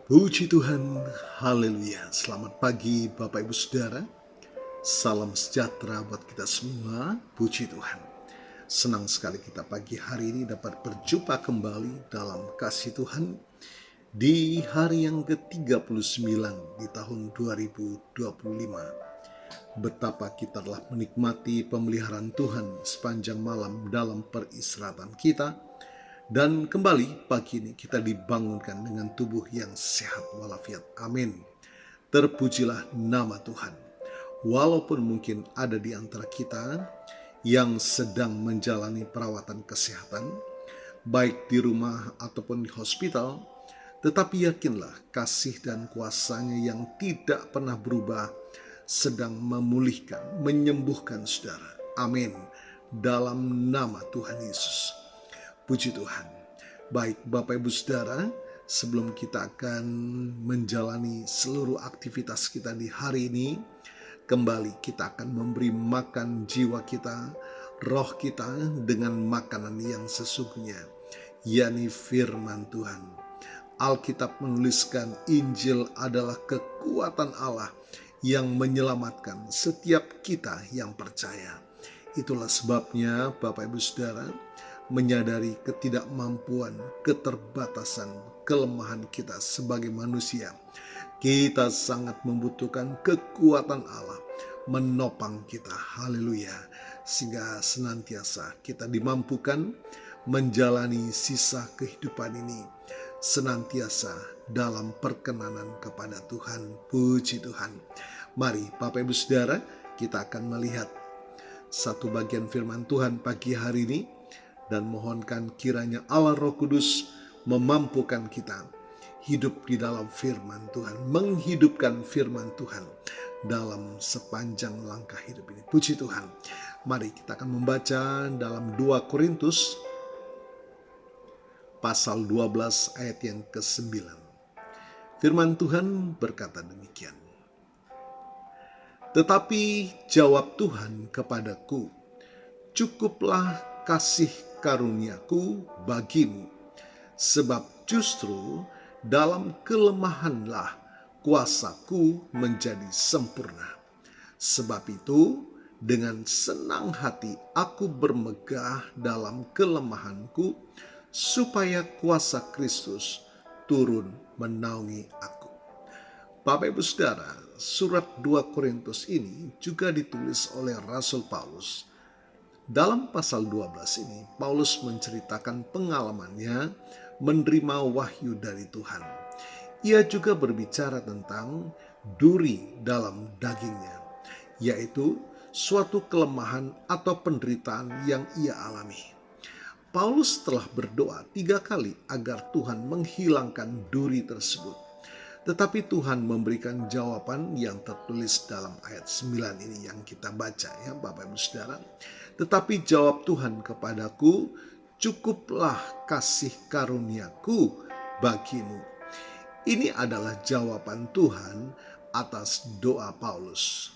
Puji Tuhan, haleluya. Selamat pagi Bapak Ibu Saudara. Salam sejahtera buat kita semua, puji Tuhan. Senang sekali kita pagi hari ini dapat berjumpa kembali dalam kasih Tuhan di hari yang ke-39 di tahun 2025. Betapa kita telah menikmati pemeliharaan Tuhan sepanjang malam dalam peristirahatan kita. Dan kembali pagi ini kita dibangunkan dengan tubuh yang sehat walafiat. Amin. Terpujilah nama Tuhan. Walaupun mungkin ada di antara kita yang sedang menjalani perawatan kesehatan, baik di rumah ataupun di hospital, tetapi yakinlah kasih dan kuasa-Nya yang tidak pernah berubah sedang memulihkan, menyembuhkan saudara. Amin. Dalam nama Tuhan Yesus. Puji Tuhan. Baik Bapak Ibu Saudara, sebelum kita akan menjalani seluruh aktivitas kita di hari ini, kembali kita akan memberi makan jiwa kita, roh kita dengan makanan yang sesungguhnya, yakni firman Tuhan. Alkitab menuliskan Injil adalah kekuatan Allah yang menyelamatkan setiap kita yang percaya. Itulah sebabnya Bapak Ibu Saudara, menyadari ketidakmampuan, keterbatasan, kelemahan kita sebagai manusia, kita sangat membutuhkan kekuatan Allah menopang kita. Haleluya. Sehingga senantiasa kita dimampukan menjalani sisa kehidupan ini senantiasa dalam perkenanan kepada Tuhan. Puji Tuhan. Mari Bapak Ibu Saudara, kita akan melihat satu bagian firman Tuhan pagi hari ini, dan mohonkan kiranya Allah Roh Kudus memampukan kita hidup di dalam firman Tuhan, menghidupkan firman Tuhan dalam sepanjang langkah hidup ini. Puji Tuhan. Mari kita akan membaca dalam 2 Korintus pasal 12 ayat yang ke-9. Firman Tuhan berkata demikian. Tetapi jawab Tuhan kepadaku, cukuplah kasih karuniaku bagimu, sebab justru dalam kelemahanlah kuasaku menjadi sempurna. Sebab itu dengan senang hati aku bermegah dalam kelemahanku, supaya kuasa Kristus turun menaungi aku. Bapak Ibu Saudara, surat 2 Korintus ini juga ditulis oleh Rasul Paulus. Dalam pasal 12 ini, Paulus menceritakan pengalamannya menerima wahyu dari Tuhan. Ia juga berbicara tentang duri dalam dagingnya, yaitu suatu kelemahan atau penderitaan yang ia alami. Paulus telah berdoa 3 kali agar Tuhan menghilangkan duri tersebut. Tetapi Tuhan memberikan jawaban yang tertulis dalam ayat 9 ini yang kita baca ya Bapak Ibu Saudara. Tetapi jawab Tuhan kepadaku, cukuplah kasih karuniaku bagimu. Ini adalah jawaban Tuhan atas doa Paulus.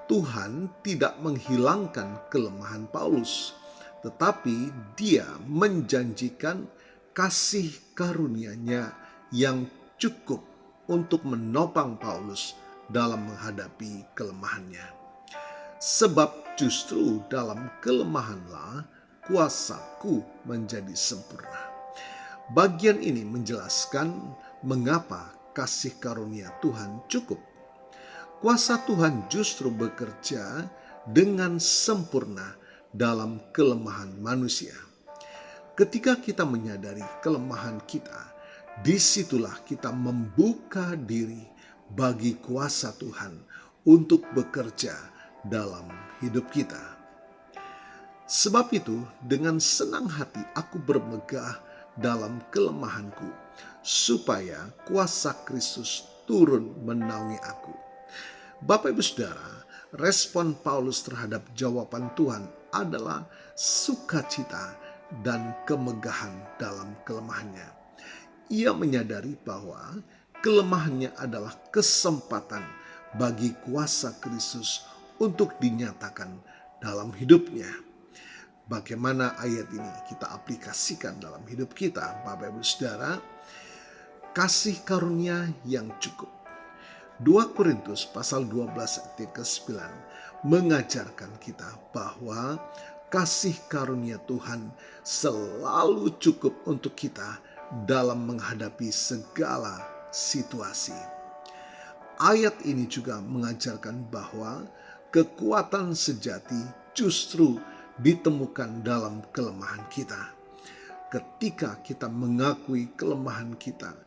Tuhan tidak menghilangkan kelemahan Paulus, tetapi Dia menjanjikan kasih karunia-Nya yang cukup untuk menopang Paulus dalam menghadapi kelemahannya. Sebab justru dalam kelemahanlah kuasaku menjadi sempurna. Bagian ini menjelaskan mengapa kasih karunia Tuhan cukup. Kuasa Tuhan justru bekerja dengan sempurna dalam kelemahan manusia. Ketika kita menyadari kelemahan kita, disitulah kita membuka diri bagi kuasa Tuhan untuk bekerja dalam hidup kita. Sebab itu, dengan senang hati aku bermegah dalam kelemahanku, supaya kuasa Kristus turun menaungi aku. Bapak Ibu Saudara, respon Paulus terhadap jawaban Tuhan adalah sukacita dan kemegahan dalam kelemahannya. Ia menyadari bahwa kelemahannya adalah kesempatan bagi kuasa Kristus untuk dinyatakan dalam hidupnya. Bagaimana ayat ini kita aplikasikan dalam hidup kita, Bapak Ibu Saudara? kasih karunia yang cukup. 2 Korintus pasal 12 ayat ke-9 mengajarkan kita bahwa kasih karunia Tuhan selalu cukup untuk kita dalam menghadapi segala situasi. Ayat ini juga mengajarkan bahwa kekuatan sejati justru ditemukan dalam kelemahan kita. Ketika kita mengakui kelemahan kita,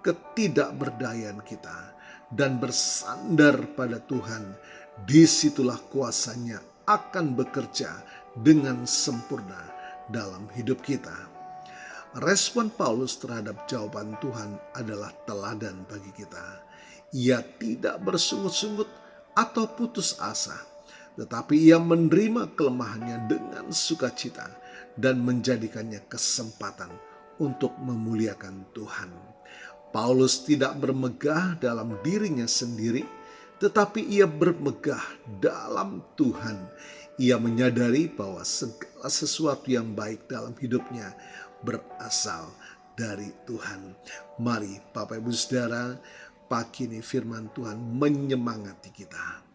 ketidakberdayaan kita, dan bersandar pada Tuhan, disitulah kuasa-Nya akan bekerja dengan sempurna dalam hidup kita. Respon Paulus terhadap jawaban Tuhan adalah teladan bagi kita. Ia tidak bersungut-sungut atau putus asa, tetapi ia menerima kelemahannya dengan sukacita dan menjadikannya kesempatan untuk memuliakan Tuhan. Paulus tidak bermegah dalam dirinya sendiri, tetapi ia bermegah dalam Tuhan. Ia menyadari bahwa segala sesuatu yang baik dalam hidupnya berasal dari Tuhan. Mari Bapak Ibu Saudara, pagi ini firman Tuhan menyemangati kita.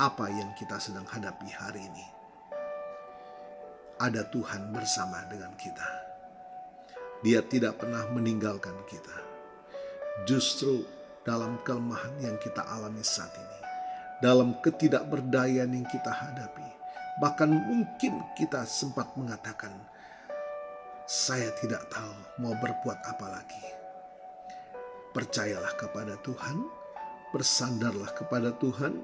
Apa yang kita sedang hadapi hari ini? Ada Tuhan bersama dengan kita. Dia tidak pernah meninggalkan kita. Justru dalam kelemahan yang kita alami saat ini, dalam ketidakberdayaan yang kita hadapi, bahkan mungkin kita sempat mengatakan, saya tidak tahu mau berbuat apa lagi. Percayalah kepada Tuhan, bersandarlah kepada Tuhan,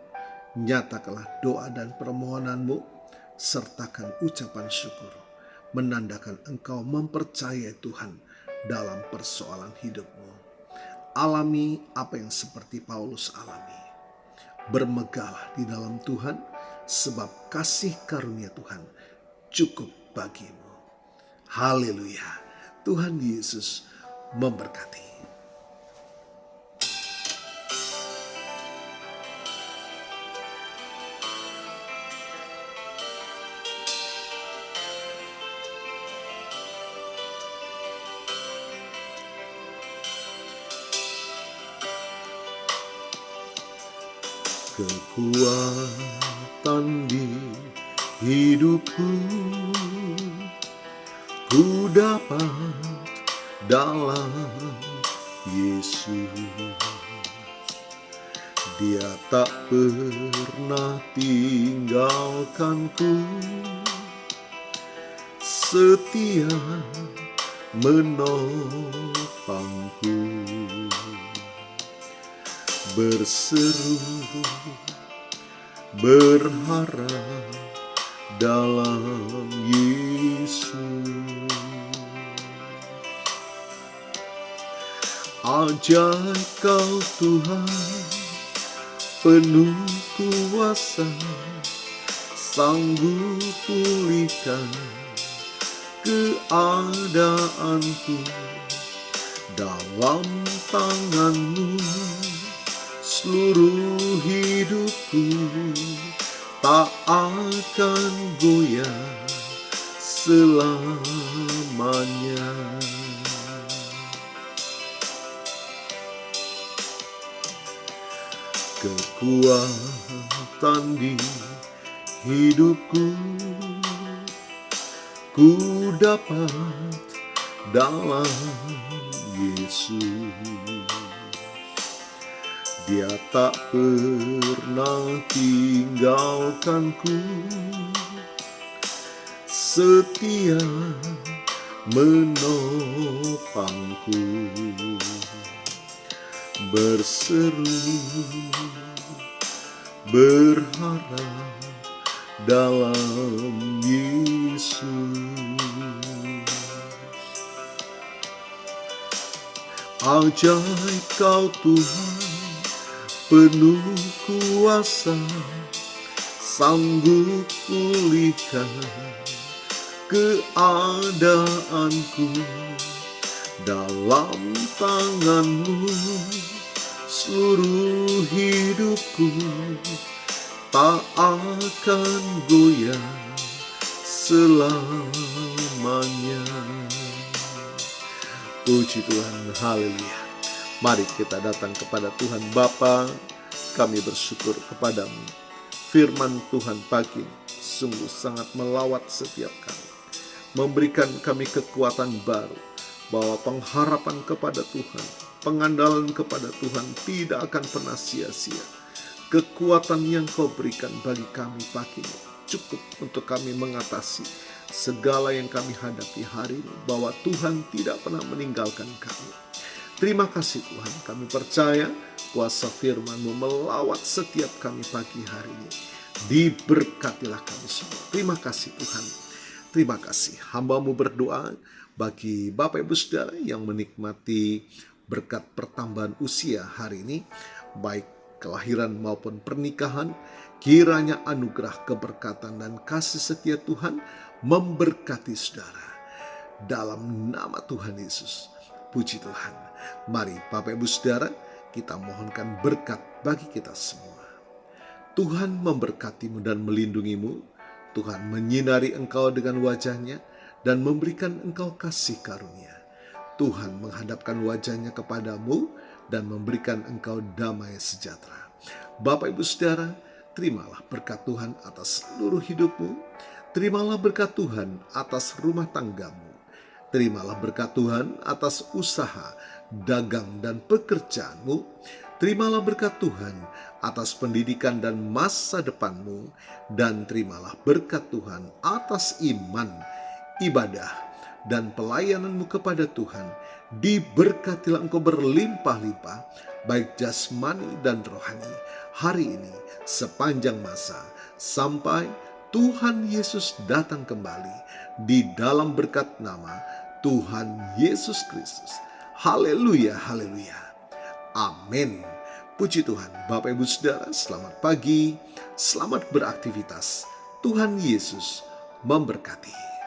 nyatakanlah doa dan permohonanmu, sertakan ucapan syukur, menandakan engkau mempercayai Tuhan dalam persoalan hidupmu. Alami apa yang seperti Paulus alami. Bermegahlah di dalam Tuhan, sebab kasih karunia Tuhan cukup bagimu. Haleluya. Tuhan Yesus memberkati. Kekuatan di hidupku ku dapat dalam Yesus. Dia tak pernah tinggalkanku, setia menopangku. Berseru berharap dalam Yesus. Ajaib Kau Tuhan, penuh kuasa, sanggup pulihkan keadaanku. Dalam tangan-Mu seluruh hidupku tak akan goyah selamanya. Kekuatan di hidupku ku dapat dalam Yesus. Dia tak pernah tinggalkanku, setia menopangku. Berseru berharap dalam Yesus. Ajaib Kau Tuhan, penuh kuasa, sanggup pulihkan keadaanku. Dalam tangan-Mu seluruh hidupku tak akan goyah selamanya. Puji Tuhan, haleluya. Mari kita datang kepada Tuhan Bapa. Kami bersyukur kepadamu. Firman Tuhan pagi ini sungguh sangat melawat setiap kami, memberikan kami kekuatan baru, bahwa pengharapan kepada Tuhan, pengandalan kepada Tuhan tidak akan pernah sia-sia. Kekuatan yang kau berikan bagi kami pagi ini cukup untuk kami mengatasi segala yang kami hadapi hari ini, bahwa Tuhan tidak pernah meninggalkan kami. Terima kasih Tuhan, kami percaya kuasa firman-Mu melawat setiap kami pagi hari ini. Diberkatilah kami semua. Terima kasih Tuhan. Terima kasih. Hamba-Mu berdoa bagi Bapak Ibu Saudara yang menikmati berkat pertambahan usia hari ini, baik kelahiran maupun pernikahan. Kiranya anugerah, keberkatan, dan kasih setia Tuhan memberkati saudara. Dalam nama Tuhan Yesus. Puji Tuhan. Mari Bapak Ibu Saudara, kita mohonkan berkat bagi kita semua. Tuhan memberkatimu dan melindungimu. Tuhan menyinari engkau dengan wajahnya dan memberikan engkau kasih karunia. Tuhan menghadapkan wajahnya kepadamu dan memberikan engkau damai sejahtera. Bapak Ibu Saudara, terimalah berkat Tuhan atas seluruh hidupmu. Terimalah berkat Tuhan atas rumah tanggamu. Terimalah berkat Tuhan atas usaha, dagang, dan pekerjaanmu. Terimalah berkat Tuhan atas pendidikan dan masa depanmu. Dan terimalah berkat Tuhan atas iman, ibadah, dan pelayananmu kepada Tuhan. Diberkatilah engkau berlimpah-limpah, baik jasmani dan rohani, hari ini sepanjang masa, sampai Tuhan Yesus datang kembali di dalam berkat nama Tuhan Yesus Kristus. Haleluya, haleluya. Amin. Puji Tuhan. Bapak Ibu Saudara, selamat pagi, selamat beraktivitas. Tuhan Yesus memberkati.